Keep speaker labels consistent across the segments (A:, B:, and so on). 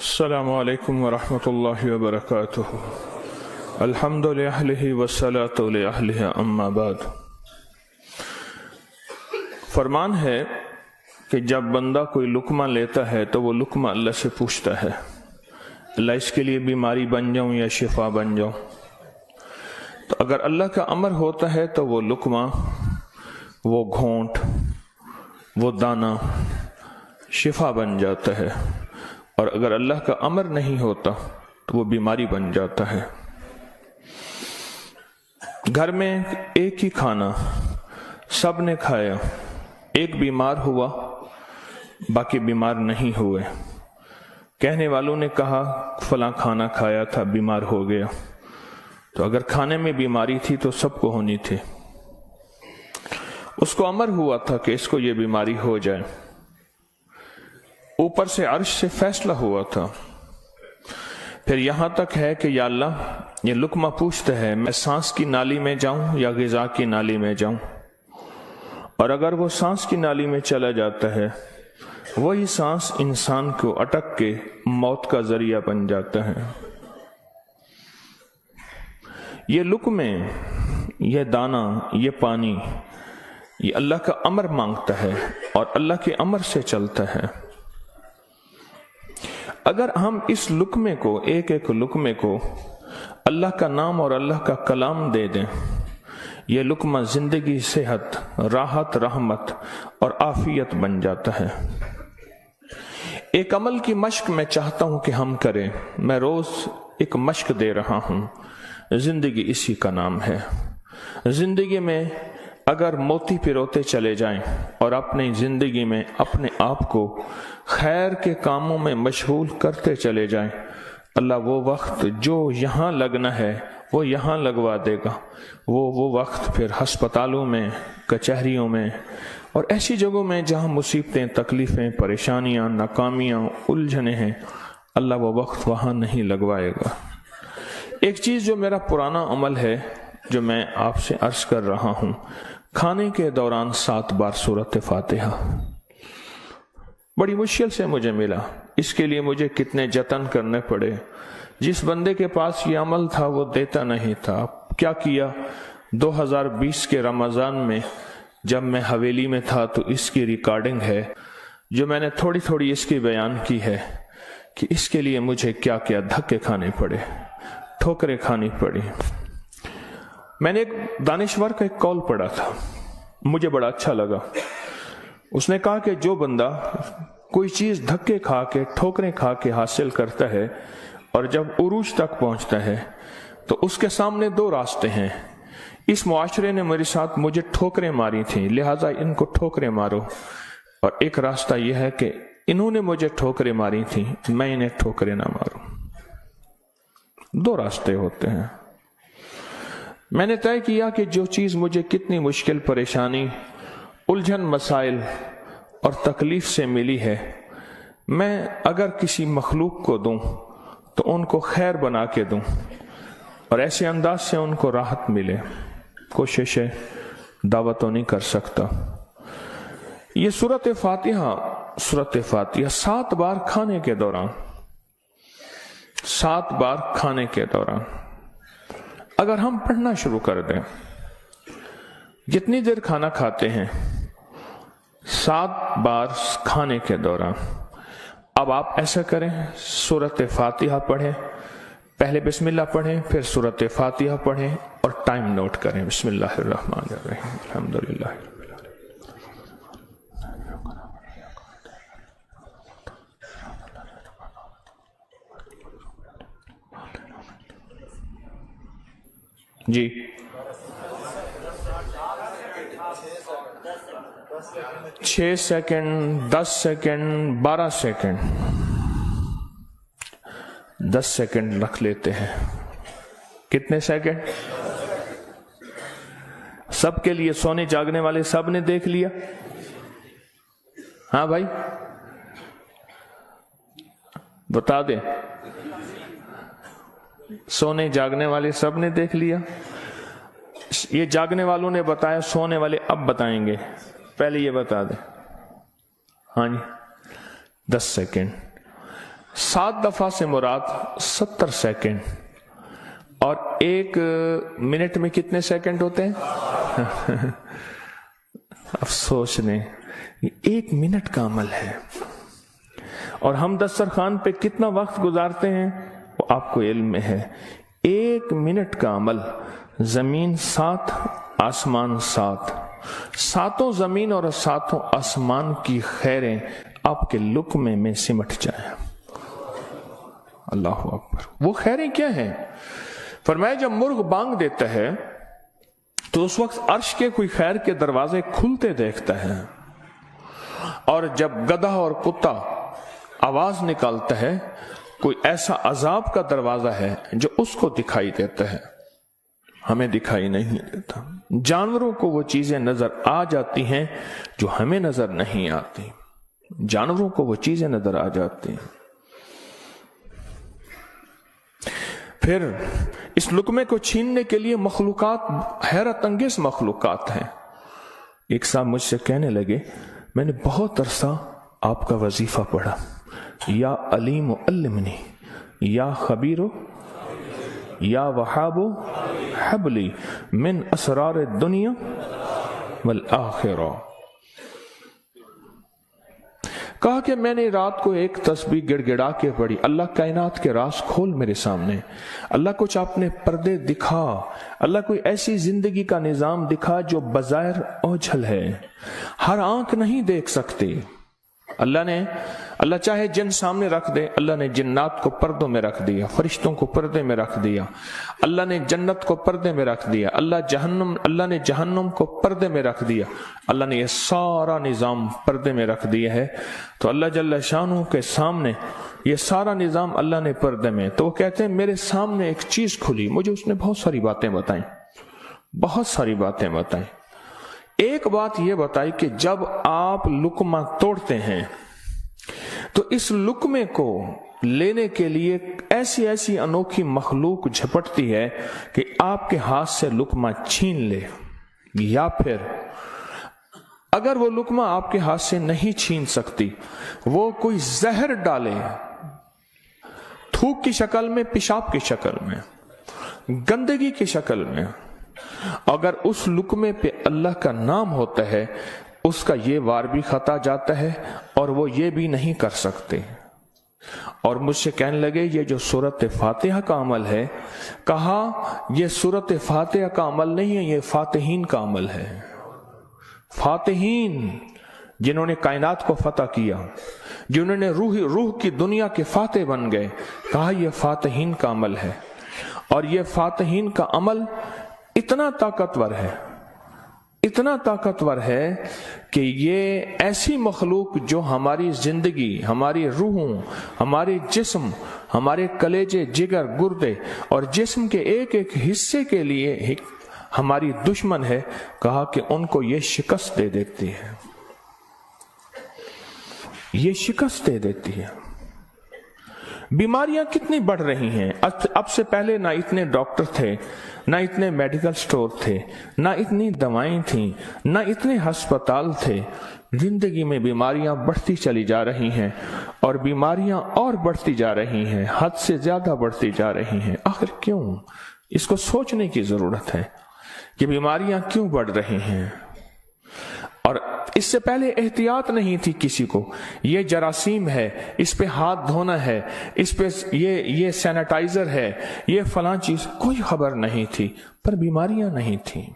A: السلام علیکم ورحمۃ اللہ وبرکاتہ۔ الحمد للہ والصلاۃ لأہلہ اما بعد۔ فرمان ہے کہ جب بندہ کوئی لقمہ لیتا ہے تو وہ لقمہ اللہ سے پوچھتا ہے، اللہ اس کے لیے بیماری بن جاؤں یا شفا بن جاؤں؟ تو اگر اللہ کا امر ہوتا ہے تو وہ لقمہ، وہ گھونٹ، وہ دانہ شفا بن جاتا ہے، اور اگر اللہ کا امر نہیں ہوتا تو وہ بیماری بن جاتا ہے۔ گھر میں ایک ہی کھانا سب نے کھایا، ایک بیمار ہوا باقی بیمار نہیں ہوئے، کہنے والوں نے کہا فلاں کھانا کھایا تھا بیمار ہو گیا، تو اگر کھانے میں بیماری تھی تو سب کو ہونی تھی۔ اس کو امر ہوا تھا کہ اس کو یہ بیماری ہو جائے، اوپر سے عرش سے فیصلہ ہوا تھا۔ پھر یہاں تک ہے کہ یا اللہ یہ لقمہ پوچھتا ہے میں سانس کی نالی میں جاؤں یا غذا کی نالی میں جاؤں، اور اگر وہ سانس کی نالی میں چلا جاتا ہے وہی سانس انسان کو اٹک کے موت کا ذریعہ بن جاتا ہے۔ یہ لقمے، یہ دانہ، یہ پانی، یہ اللہ کا امر مانگتا ہے اور اللہ کے امر سے چلتا ہے۔ اگر ہم اس لقمے کو، ایک ایک لقمے کو اللہ کا نام اور اللہ کا کلام دے دیں، یہ لقمہ زندگی، صحت، راحت، رحمت اور عافیت بن جاتا ہے۔ ایک عمل کی مشق میں چاہتا ہوں کہ ہم کریں، میں روز ایک مشق دے رہا ہوں، زندگی اسی کا نام ہے۔ زندگی میں اگر موتی پروتے چلے جائیں اور اپنی زندگی میں اپنے آپ کو خیر کے کاموں میں مشغول کرتے چلے جائیں، اللہ وہ وقت جو یہاں لگنا ہے وہ یہاں لگوا دے گا۔ وہ وقت پھر ہسپتالوں میں، کچہریوں میں اور ایسی جگہوں میں جہاں مصیبتیں، تکلیفیں، پریشانیاں، ناکامیاں، الجھنیں ہیں، اللہ وہ وقت وہاں نہیں لگوائے گا۔ ایک چیز جو میرا پرانا عمل ہے جو میں آپ سے عرض کر رہا ہوں، کھانے کے دوران 7 بار سورۃ فاتحہ، بڑی مشکل سے مجھے ملا، اس کے لیے مجھے کتنے جتن کرنے پڑے۔ جس بندے کے پاس یہ عمل تھا وہ دیتا نہیں تھا۔ کیا کیا، 2020 کے رمضان میں جب میں حویلی میں تھا تو اس کی ریکارڈنگ ہے جو میں نے تھوڑی تھوڑی اس کی بیان کی ہے کہ اس کے لیے مجھے کیا کیا دھکے کھانے پڑے، ٹھوکریں کھانی پڑی۔ میں نے ایک دانشور کا ایک قول پڑھا تھا، مجھے بڑا اچھا لگا۔ اس نے کہا کہ جو بندہ کوئی چیز دھکے کھا کے، ٹھوکریں کھا کے حاصل کرتا ہے اور جب عروج تک پہنچتا ہے تو اس کے سامنے 2 راستے ہیں۔ اس معاشرے نے میرے ساتھ مجھے ٹھوکریں ماری تھیں، لہٰذا ان کو ٹھوکریں مارو، اور ایک راستہ یہ ہے کہ انہوں نے مجھے ٹھوکریں ماری تھیں، میں انہیں ٹھوکریں نہ ماروں۔ 2 راستے ہوتے ہیں۔ میں نے طے کیا کہ جو چیز مجھے کتنی مشکل، پریشانی، الجھن، مسائل اور تکلیف سے ملی ہے، میں اگر کسی مخلوق کو دوں تو ان کو خیر بنا کے دوں اور ایسے انداز سے ان کو راحت ملے۔ کوشش ہے، دعوت تو نہیں کر سکتا۔ یہ سورۃ فاتحہ 7 بار کھانے کے دوران، 7 بار کھانے کے دوران اگر ہم پڑھنا شروع کر دیں، جتنی دیر کھانا کھاتے ہیں 7 بار کھانے کے دوران، اب آپ ایسا کریں، سورۃ فاتحہ پڑھیں، پہلے بسم اللہ پڑھیں، پھر سورۃ فاتحہ پڑھیں اور ٹائم نوٹ کریں۔ بسم اللہ الرحمن الرحیم، الحمدللہ۔ جی 6 سیکنڈ، 10 سیکنڈ، 12 سیکنڈ، 10 سیکنڈ رکھ لیتے ہیں۔ کتنے سیکنڈ؟ سب کے لیے، سونے جاگنے والے سب نے دیکھ لیا؟ ہاں بھائی بتا دیں، سونے جاگنے والے سب نے دیکھ لیا؟ یہ جاگنے والوں نے بتایا، سونے والے اب بتائیں گے، پہلے یہ بتا دیں۔ ہاں جی 10 سیکنڈ۔ 7 دفعہ سے مراد 70 سیکنڈ، اور 1 منٹ میں کتنے سیکنڈ ہوتے ہیں؟ افسوس نے 1 منٹ کا عمل ہے، اور ہم دسترخوان پہ کتنا وقت گزارتے ہیں وہ آپ کو علم میں ہے۔ 1 منٹ کا عمل، زمین 7 آسمان 7، 7 زمین اور 7 آسمان کی خیریں آپ کے لقمے میں سمٹ جائیں۔ اللہ اکبر۔ وہ خیریں کیا ہیں؟ فرمایا جب مرغ بانگ دیتا ہے تو اس وقت عرش کے کوئی خیر کے دروازے کھلتے دیکھتا ہے، اور جب گدھا اور کتا آواز نکالتا ہے کوئی ایسا عذاب کا دروازہ ہے جو اس کو دکھائی دیتا ہے، ہمیں دکھائی نہیں دیتا۔ جانوروں کو وہ چیزیں نظر آ جاتی ہیں جو ہمیں نظر نہیں آتی، جانوروں کو وہ چیزیں نظر آ جاتی ہیں۔ پھر اس لقمے کو چھیننے کے لیے مخلوقات، حیرت انگیز مخلوقات ہیں۔ ایک صاحب مجھ سے کہنے لگے میں نے بہت عرصہ آپ کا وظیفہ پڑھا، یا علیم علمنی، یا خبیر یا وہاب حبلی من اسرار الدنیا والآخرہ۔ کہا کہ میں نے رات کو ایک تسبیح گڑ گڑا کے پڑھی، اللہ کائنات کے راز کھول میرے سامنے، اللہ کچھ اپنے پردے دکھا، اللہ کوئی ایسی زندگی کا نظام دکھا جو بظاہر اوجھل ہے، ہر آنکھ نہیں دیکھ سکتی۔ اللہ چاہے جن سامنے رکھ دے، اللہ نے جنات کو پردوں میں رکھ دیا، فرشتوں کو پردے میں رکھ دیا، اللہ نے جنت کو پردے میں رکھ دیا، اللہ نے جہنم کو پردے میں رکھ دیا، اللہ نے یہ سارا نظام پردے میں رکھ دیا ہے۔ تو اللہ جل شانہ کے سامنے یہ سارا نظام اللہ نے پردے میں، تو وہ کہتے ہیں میرے سامنے ایک چیز کھلی، مجھے اس نے بہت ساری باتیں بتائیں، بہت ساری باتیں بتائیں۔ ایک بات یہ بتائی کہ جب آپ لقمہ توڑتے ہیں تو اس لقمے کو لینے کے لیے ایسی ایسی انوکھی مخلوق جھپٹتی ہے کہ آپ کے ہاتھ سے لقمہ چھین لے، یا پھر اگر وہ لقمہ آپ کے ہاتھ سے نہیں چھین سکتی، وہ کوئی زہر ڈالے، تھوک کی شکل میں، پیشاب کی شکل میں، گندگی کی شکل میں۔ اگر اس لقمے پہ اللہ کا نام ہوتا ہے، اس کا یہ وار بھی خطا جاتا ہے اور وہ یہ بھی نہیں کر سکتے۔ اور مجھ سے کہنے لگے یہ جو سورۃ فاتحہ کا عمل ہے، کہا یہ سورۃ فاتحہ کا عمل نہیں ہے، یہ فاتحین کا عمل ہے۔ فاتحین جنہوں نے کائنات کو فتح کیا، جنہوں نے روح کی دنیا کے فاتح بن گئے، کہا یہ فاتحین کا عمل ہے۔ اور یہ فاتحین کا عمل اتنا طاقتور ہے، اتنا طاقتور ہے کہ یہ ایسی مخلوق جو ہماری زندگی، ہماری روحوں، ہمارے جسم، ہمارے کلیجے، جگر، گردے اور جسم کے ایک ایک حصے کے لیے ہماری دشمن ہے، کہا کہ ان کو یہ شکست دے دیتی ہے، یہ شکست دے دیتی ہے۔ بیماریاں کتنی بڑھ رہی ہیں، اب سے پہلے نہ اتنے ڈاکٹر تھے، نہ اتنے میڈیکل سٹور تھے، نہ اتنی دوائیں تھیں، نہ اتنے ہسپتال تھے۔ زندگی میں بیماریاں بڑھتی چلی جا رہی ہیں، اور بیماریاں اور بڑھتی جا رہی ہیں، حد سے زیادہ بڑھتی جا رہی ہیں۔ آخر کیوں؟ اس کو سوچنے کی ضرورت ہے کہ بیماریاں کیوں بڑھ رہی ہیں۔ اور اس سے پہلے احتیاط نہیں تھی کسی کو، یہ جراثیم ہے، اس پہ ہاتھ دھونا ہے، اس پہ یہ سینیٹائزر ہے، یہ فلاں چیز، کوئی خبر نہیں تھی، پر بیماریاں نہیں تھیں،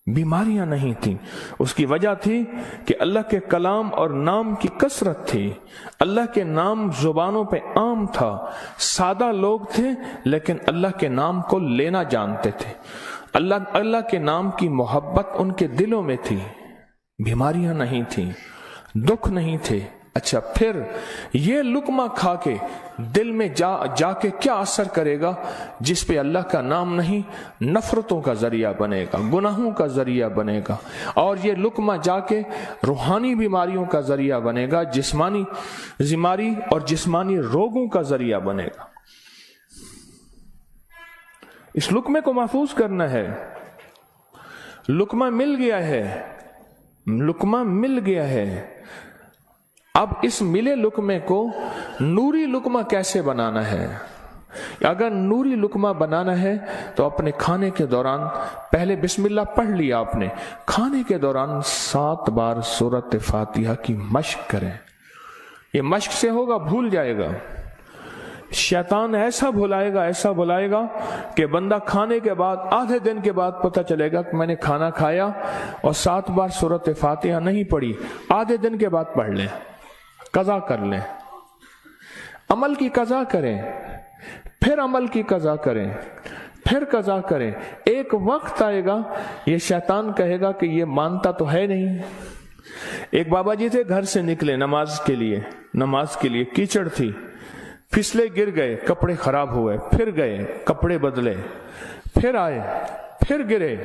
A: بیماریاں نہیں تھیں۔ اس کی وجہ تھی کہ اللہ کے کلام اور نام کی کثرت تھی، اللہ کے نام زبانوں پہ عام تھا، سادہ لوگ تھے لیکن اللہ کے نام کو لینا جانتے تھے، اللہ کے نام کی محبت ان کے دلوں میں تھی، بیماریاں نہیں تھیں، دکھ نہیں تھے۔ اچھا، پھر یہ لقمہ کھا کے دل میں جا کے کیا اثر کرے گا؟ جس پہ اللہ کا نام نہیں، نفرتوں کا ذریعہ بنے گا، گناہوں کا ذریعہ بنے گا، اور یہ لقمہ جا کے روحانی بیماریوں کا ذریعہ بنے گا، جسمانی بیماری اور جسمانی روگوں کا ذریعہ بنے گا۔ اس لقمے کو محفوظ کرنا ہے۔ لقمہ مل گیا ہے، لقمہ مل گیا ہے۔ اب اس ملے لقمے کو نوری لقمہ کیسے بنانا ہے؟ اگر نوری لقمہ بنانا ہے تو اپنے کھانے کے دوران پہلے بسم اللہ پڑھ لیا آپ نے، کھانے کے دوران 7 بار سورۃ فاتحہ کی مشق کریں. یہ مشق سے ہوگا، بھول جائے گا. شیطان ایسا بھلائے گا کہ بندہ کھانے کے بعد آدھے دن کے بعد پتہ چلے گا کہ میں نے کھانا کھایا اور 7 بار سورۃ فاتحہ نہیں پڑھی. آدھے دن کے بعد پڑھ لیں، قضا کر لیں، عمل کی قضا کریں، پھر عمل کی قضا کریں، پھر قضا کریں. ایک وقت آئے گا یہ شیطان کہے گا کہ یہ مانتا تو ہے نہیں. ایک بابا جی تھے، گھر سے نکلے نماز کے لیے کیچڑ تھی، پھسلے، گر گئے، کپڑے خراب ہوئے، پھر گئے، کپڑے بدلے، پھر آئے، پھر گرے،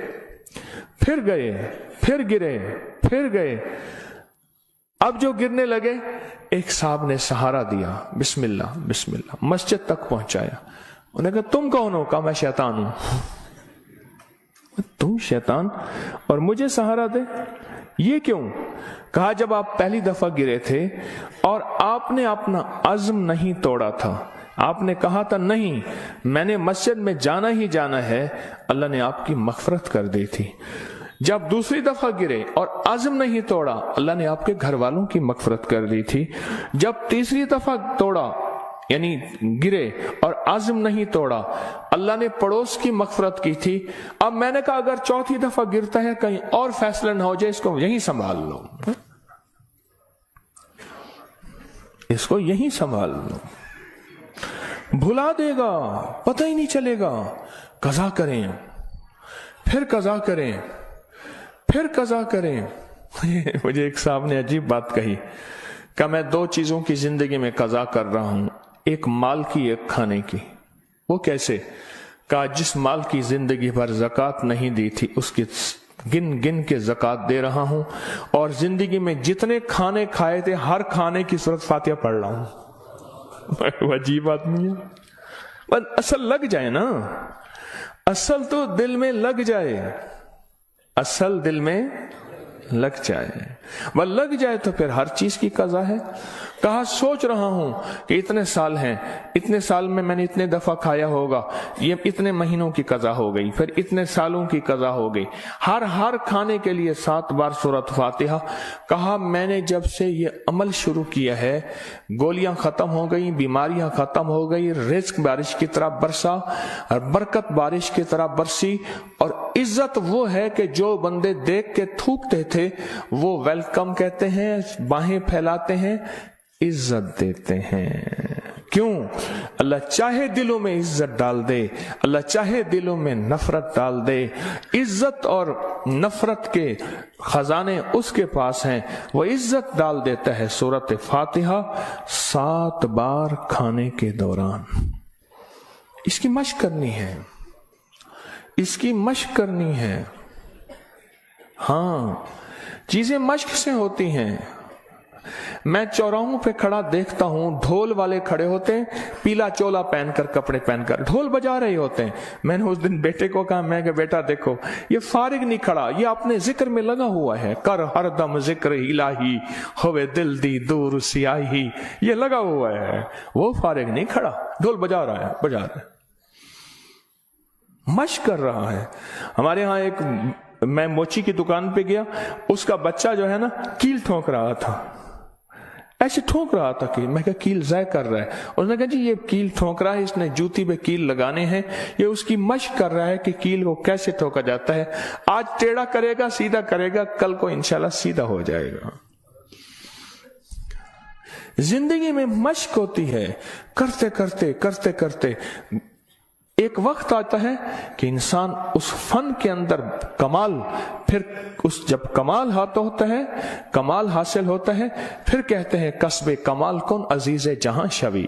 A: پھر گئے، پھر گرے، پھر گئے. اب جو گرنے لگے ایک صاحب نے سہارا دیا، بسم اللہ بسم اللہ، مسجد تک پہنچایا. انہوں نے کہا تم کون ہو؟ کہا میں شیطان ہوں. تم شیطان اور مجھے سہارا دے؟ یہ کیوں؟ کہا جب آپ پہلی دفعہ گرے تھے اور آپ نے اپنا عزم نہیں توڑا تھا، آپ نے کہا تھا نہیں میں نے مسجد میں جانا ہی جانا ہے، اللہ نے آپ کی مغفرت کر دی تھی. جب دوسری دفعہ گرے اور عزم نہیں توڑا، اللہ نے آپ کے گھر والوں کی مغفرت کر دی تھی. جب تیسری دفعہ توڑا یعنی گرے اور عزم نہیں توڑا، اللہ نے پڑوس کی مغفرت کی تھی. اب میں نے کہا اگر چوتھی دفعہ گرتا ہے کہیں اور فیصلہ نہ ہو جائے، اس کو یہیں سنبھال لو، اس کو یہیں سنبھال لو. بھلا دے گا، پتہ ہی نہیں چلے گا. قضا کریں، پھر قضا کریں، پھر قضا کریں. مجھے ایک صاحب نے عجیب بات کہی کہ میں 2 چیزوں کی زندگی میں قضا کر رہا ہوں، ایک مال کی، ایک کھانے کی. وہ کیسے؟ کہا جس مال کی زندگی بھر زکوٰۃ نہیں دی تھی اس کی گن گن کے زکوٰۃ دے رہا ہوں، اور زندگی میں جتنے کھانے کھائے تھے ہر کھانے کی سورۃ فاتحہ پڑھ رہا ہوں. عجیب آدمی ہے. بس اصل لگ جائے نا، اصل تو دل میں لگ جائے، اصل دل میں لگ جائے. وہ لگ جائے تو پھر ہر چیز کی قضا ہے. کہا سوچ رہا ہوں کہ اتنے سال ہیں، اتنے سال میں نے اتنے دفعہ کھایا ہوگا، یہ اتنے مہینوں کی قضا ہو گئی، پھر اتنے سالوں کی قضا ہو گئی، ہر کھانے کے لیے 7 بار سورۃ فاتحہ. کہا میں نے جب سے یہ عمل شروع کیا ہے، گولیاں ختم ہو گئی، بیماریاں ختم ہو گئی، رزق بارش کی طرح برسا، برکت بارش کی طرح برسی. اور عزت وہ ہے کہ جو بندے دیکھ کے تھوکتے تھے وہ ویلکم کہتے ہیں، باہیں پھیلاتے ہیں، عزت دیتے ہیں. کیوں؟ اللہ چاہے دلوں میں عزت ڈال دے، اللہ چاہے دلوں میں نفرت ڈال دے. عزت اور نفرت کے خزانے اس کے پاس ہیں، وہ عزت ڈال دیتا ہے. سورۃ فاتحہ 7 بار کھانے کے دوران. اس کی مشق کرنی ہے، اس کی مشق کرنی ہے. ہاں چیزیں مشق سے ہوتی ہیں. میں چوراہوں پہ کھڑا دیکھتا ہوں، ڈھول والے کھڑے ہوتے ہیں، پیلا چولا پہن کر، کپڑے پہن کر ڈھول بجا رہے ہوتے ہیں. میں نے اس دن بیٹے کو کہا، میں کہ بیٹا دیکھو یہ فارغ نہیں کھڑا، یہ اپنے ذکر میں لگا ہوا ہے. کر ہر دم ذکر الہی، ہوئے دل دی دور سیاہی، یہ لگا ہوا ہے. وہ فارغ نہیں کھڑا، ڈھول بجا رہا ہے، مشق کر رہا ہے. ہمارے ہاں ایک، میں موچی کی دکان پہ گیا، اس کا بچہ جو ہے نا کیل ٹھونک رہا تھا، ایسے ٹھونک رہا تھا کہ میں کہا کیل ضائع کر رہا ہے. اس نے کہا جی یہ کیل ٹھونک رہا ہے، اس نے جوتی پہ کیل لگانے ہیں، یہ اس کی مشق کر رہا ہے کہ کیل کو کیسے ٹھوکا جاتا ہے. آج ٹیڑھا کرے گا، سیدھا کرے گا، کل کو انشاءاللہ سیدھا ہو جائے گا. زندگی میں مشق ہوتی ہے، کرتے کرتے کرتے کرتے ایک وقت آتا ہے کہ انسان اس فن کے اندر کمال، پھر جب کمال ہوتا ہے، کمال حاصل ہوتا ہے، پھر کہتے ہیں کسب کمال کن عزیز جہاں شوی.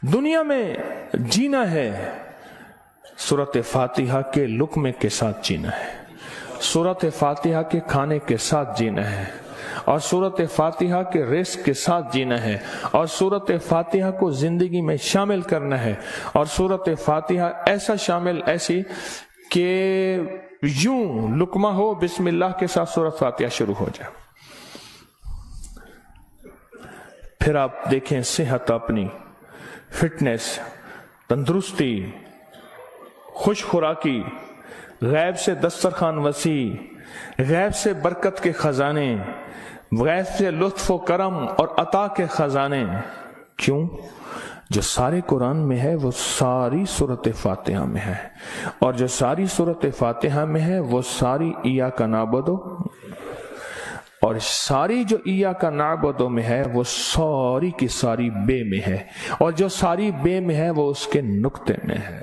A: دنیا میں جینا ہے سورۃ فاتحہ کے لقمے کے ساتھ جینا ہے، سورۃ فاتحہ کے کھانے کے ساتھ جینا ہے، اور سورۃ فاتحہ کے رزق کے ساتھ جینا ہے، اور سورۃ فاتحہ کو زندگی میں شامل کرنا ہے. اور سورۃ فاتحہ ایسا شامل، ایسی کہ یوں لقمہ ہو، بسم اللہ کے ساتھ سورۃ فاتحہ شروع ہو جائے. پھر آپ دیکھیں صحت اپنی، فٹنس، تندرستی، خوش خوراکی، غیب سے دسترخوان وسیع، غیب سے برکت کے خزانے، غیب سے لطف و کرم اور عطا کے خزانے. کیوں؟ جو سارے قرآن میں ہے وہ ساری سورۃ فاتحہ میں ہے، اور جو ساری سورۃ فاتحہ میں ہے وہ ساری ایاک نعبد، اور ساری جو ایاک نعبد میں ہے وہ ساری کی ساری بے میں ہے، اور جو ساری بے میں ہے وہ اس کے نقطے میں ہے.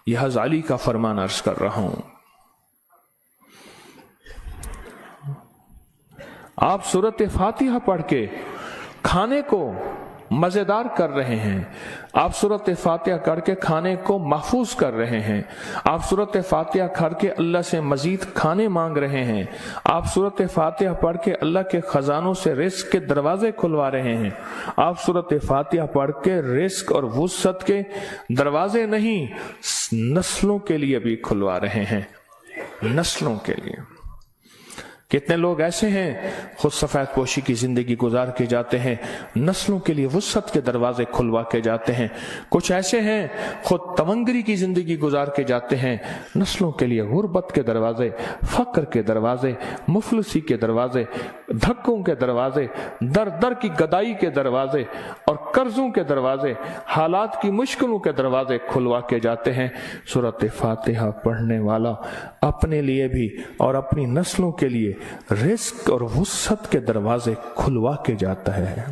A: یہ غزالی کا فرمان عرض کر رہا ہوں. آپ سورۃ فاتحہ پڑھ کے کھانے کو مزیدار کر رہے ہیں، آپ سورۃ فاتحہ کر کے کھانے کو محفوظ کر رہے ہیں، آپ سورۃ فاتحہ کر کے اللہ سے مزید کھانے مانگ رہے ہیں، آپ سورۃ فاتحہ پڑھ کے اللہ کے خزانوں سے رزق کے دروازے کھلوا رہے ہیں، آپ سورۃ فاتحہ پڑھ کے رزق اور وسعت کے دروازے نہیں نسلوں کے لیے بھی کھلوا رہے ہیں، نسلوں کے لیے. کتنے لوگ ایسے ہیں خود سفید پوشی کی زندگی گزار کے جاتے ہیں، نسلوں کے لیے وسعت کے دروازے کھلوا کے جاتے ہیں. کچھ ایسے ہیں خود تونگری کی زندگی گزار کے جاتے ہیں، نسلوں کے لیے غربت کے دروازے، فقر کے دروازے، مفلسی کے دروازے، دھکوں کے دروازے، در در کی گدائی کے دروازے اور قرضوں کے دروازے، حالات کی مشکلوں کے دروازے کھلوا کے جاتے ہیں. سورۃ فاتحہ پڑھنے والا اپنے لیے بھی اور اپنی نسلوں کے لیے رزق اور وسعت کے دروازے کھلوا کے جاتا ہے.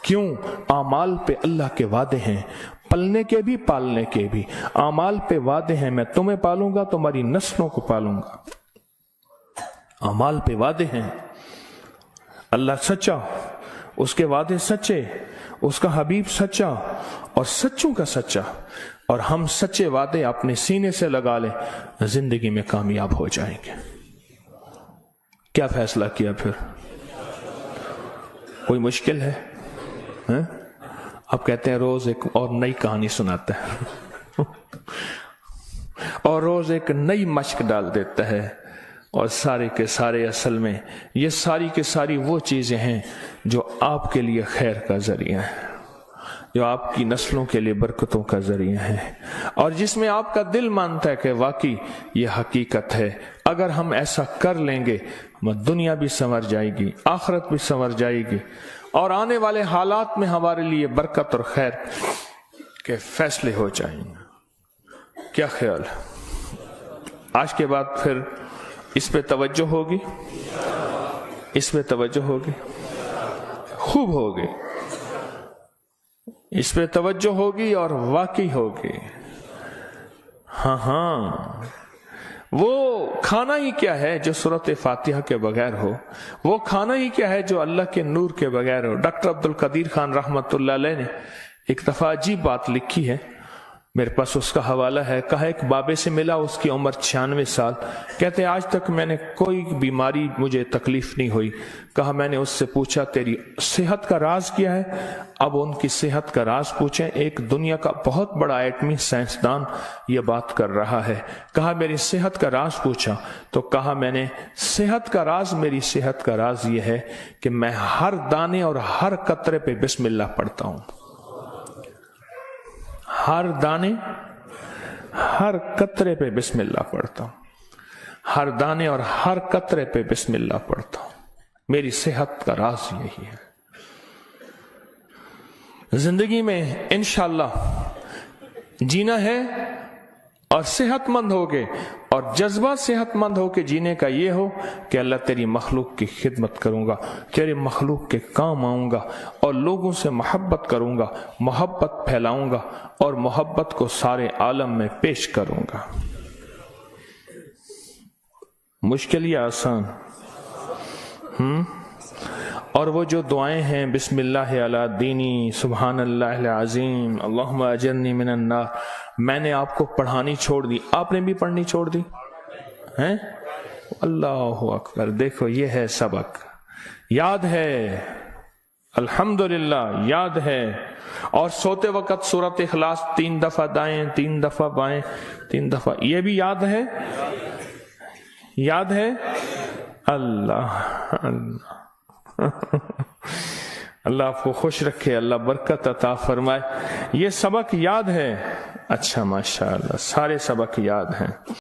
A: کیوں؟ اعمال پہ اللہ کے وعدے ہیں، پلنے کے بھی پالنے کے بھی. اعمال پہ وعدے ہیں، میں تمہیں پالوں گا، تمہاری نسلوں کو پالوں گا. اعمال پہ وعدے ہیں. اللہ سچا، اس کے وعدے سچے، اس کا حبیب سچا اور سچوں کا سچا، اور ہم سچے وعدے اپنے سینے سے لگا لیں، زندگی میں کامیاب ہو جائیں گے. کیا فیصلہ کیا پھر؟ کوئی مشکل ہے؟ اب کہتے ہیں روز ایک اور نئی کہانی سناتا ہے اور روز ایک نئی مشق ڈال دیتا ہے، اور سارے کے سارے اصل میں یہ ساری کے ساری وہ چیزیں ہیں جو آپ کے لیے خیر کا ذریعہ ہے، جو آپ کی نسلوں کے لیے برکتوں کا ذریعہ ہے، اور جس میں آپ کا دل مانتا ہے کہ واقعی یہ حقیقت ہے. اگر ہم ایسا کر لیں گے دنیا بھی سنور جائے گی، آخرت بھی سنور جائے گی، اور آنے والے حالات میں ہمارے لیے برکت اور خیر کے فیصلے ہو جائیں گے. کیا خیال ہے؟ آج کے بعد پھر اس پہ توجہ ہوگی، اس پہ توجہ ہوگی، خوب ہوگی، اس پہ توجہ ہوگی اور واقعی ہوگی. ہاں وہ کھانا ہی کیا ہے جو سورۃ فاتحہ کے بغیر ہو، وہ کھانا ہی کیا ہے جو اللہ کے نور کے بغیر ہو. ڈاکٹر عبدالقدیر خان رحمۃ اللہ علیہ نے ایک دفعہ عجیب بات لکھی ہے، میرے پاس اس کا حوالہ ہے. کہا ایک بابے سے ملا، اس کی عمر 96 سال. کہتے آج تک میں نے کوئی بیماری مجھے تکلیف نہیں ہوئی. کہا میں نے اس سے پوچھا تیری صحت کا راز کیا ہے؟ اب ان کی صحت کا راز پوچھیں. ایک دنیا کا بہت بڑا ایٹمی سائنسدان یہ بات کر رہا ہے. کہا میری صحت کا راز پوچھا تو کہا میں نے صحت کا راز، میری صحت کا راز یہ ہے کہ میں ہر دانے اور ہر قطرے پہ بسم اللہ پڑھتا ہوں. ہر دانے ہر قطرے پہ بسم اللہ پڑھتا ہوں، ہر دانے اور ہر قطرے پہ بسم اللہ پڑھتا ہوں. میری صحت کا راز یہی ہے. زندگی میں انشاءاللہ جینا ہے اور صحت مند ہوگے، اور جذبہ صحت مند ہو کے جینے کا یہ ہو کہ اللہ تیری مخلوق کی خدمت کروں گا، تیرے مخلوق کے کام آؤں گا، اور لوگوں سے محبت کروں گا، محبت پھیلاؤں گا، اور محبت کو سارے عالم میں پیش کروں گا. مشکل یا آسان؟ اور وہ جو دعائیں ہیں بسم اللہ علی دینی، سبحان اللہ العظیم، اللہم اجرنی من النار، میں نے آپ کو پڑھانی چھوڑ دی، آپ نے بھی پڑھنی چھوڑ دی ہیں؟ اللہ اکبر. دیکھو یہ ہے سبق، یاد ہے الحمدللہ، یاد ہے. اور سوتے وقت سورۃ اخلاص 3 دفعہ دائیں، 3 دفعہ بائیں، 3 دفعہ، یہ بھی یاد ہے، یاد ہے. اللہ اللہ اللہ آپ کو خوش رکھے، اللہ برکت عطا فرمائے۔ یہ سبق یاد ہے؟ اچھا، ماشاءاللہ سارے سبق یاد ہیں۔